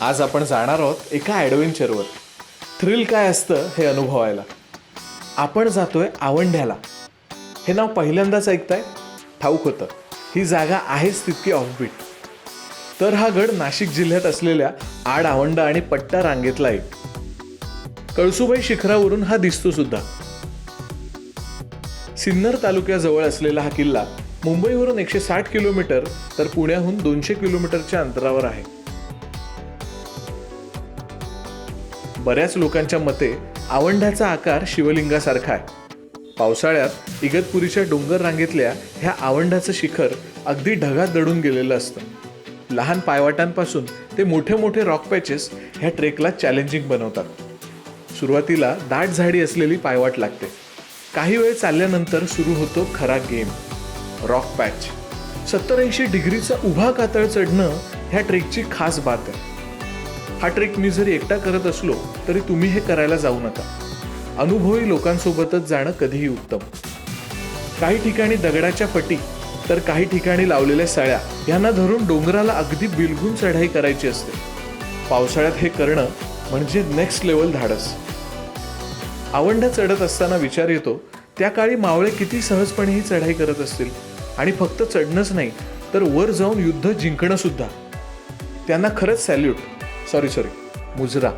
आज आपण जाणार आहोत एका ॲडव्हेंचरवर. थ्रिल काय असतं हे अनुभवायला. आपण जातोय आवंढ्याला. हे नाव पहिल्यांदाच ऐकताय? ठाऊक होतं, ही जागा आहेच तितकी ऑफबीट. तर हा गड नाशिक जिल्ह्यात असलेल्या आड आवंढा आणि पट्टा रांगेतला एक. कळसुबाई शिखरावरून हा दिसतो सुद्धा. सिन्नर तालुक्याजवळ असलेला हा किल्ला मुंबईवरून 160 किलोमीटर तर पुण्याहून 200 किलोमीटरच्या अंतरावर आहे. बऱ्याच लोकांच्या मते आवंढ्याचा आकार शिवलिंगासारखा आहे. पावसाळ्यात इगतपुरीच्या डोंगर रांगेतल्या ह्या आवंढ्याचं शिखर अगदी ढगात दडून गेलेलं असतं. लहान पायवाटांपासून ते मोठे मोठे रॉक पॅचेस ह्या ट्रेकला चॅलेंजिंग बनवतात. सुरुवातीला दाट झाडी असलेली पायवाट लागते. काही वेळ चालल्यानंतर सुरू होतो खरा गेम, रॉक पॅच. 70-80 डिग्रीचा उभा कातळ चढणं ह्या ट्रेकची खास बात आहे. हा ट्रेक मी जरी एकटा करत असलो तरी तुम्ही हे करायला जाऊ नका. अनुभवी लोकांसोबतच जाणं कधीही उत्तम. काही ठिकाणी दगडाच्या फटी तर काही ठिकाणी लावलेल्या सळ्या यांना धरून डोंगराला अगदी बिलगून चढाई करायची असते. पावसाळ्यात हे करणं म्हणजे नेक्स्ट लेवल धाडस. आवंढ्या चढत असताना विचार येतो, त्या काळी मावळे किती सहजपणे ही चढाई करत असतील. आणि फक्त चढणंच नाही तर वर जाऊन युद्ध जिंकणं सुद्धा. त्यांना खरंच सॅल्यूट. सॉरी मुजरा.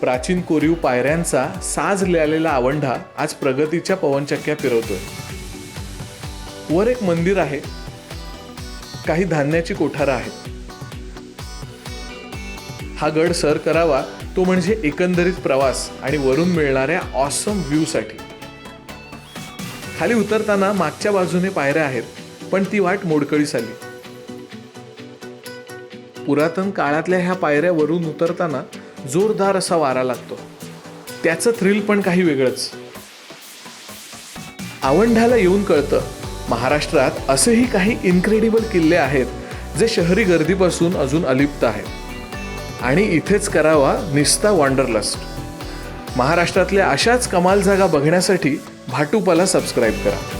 प्राचीन कोरीव पायऱ्यांचा साज लिहिलेला आवंढा आज प्रगतीच्या पवनचक्क्या फिरवतोय. वर एक मंदिर आहे, काही धान्याची कोठारं आहेत. हा गड सर करावा तो म्हणजे एकंदरीत प्रवास आणि वरून मिळणाऱ्या ऑसम व्ह्यू साठी. खाली उतरताना मागच्या बाजूने पायऱ्या आहेत, पण ती वाट मोडकळीस आली. पुरातन काळातल्या ह्या पायऱ्या वरून उतरताना जोरदार असा वारा लागतो. त्याचं थ्रिल पण काही वेगळंच. आवंढ्याला येऊन कळतं, महाराष्ट्रात असेही काही इनक्रेडिबल किल्ले आहेत जे शहरी गर्दीपासून अजून अलिप्त आहेत. आणि इथेच करावा निस्ता वॉन्डरलस्ट. महाराष्ट्रातल्या अशाच कमाल जागा बघण्यासाठी भाटुपाला सबस्क्राईब करा.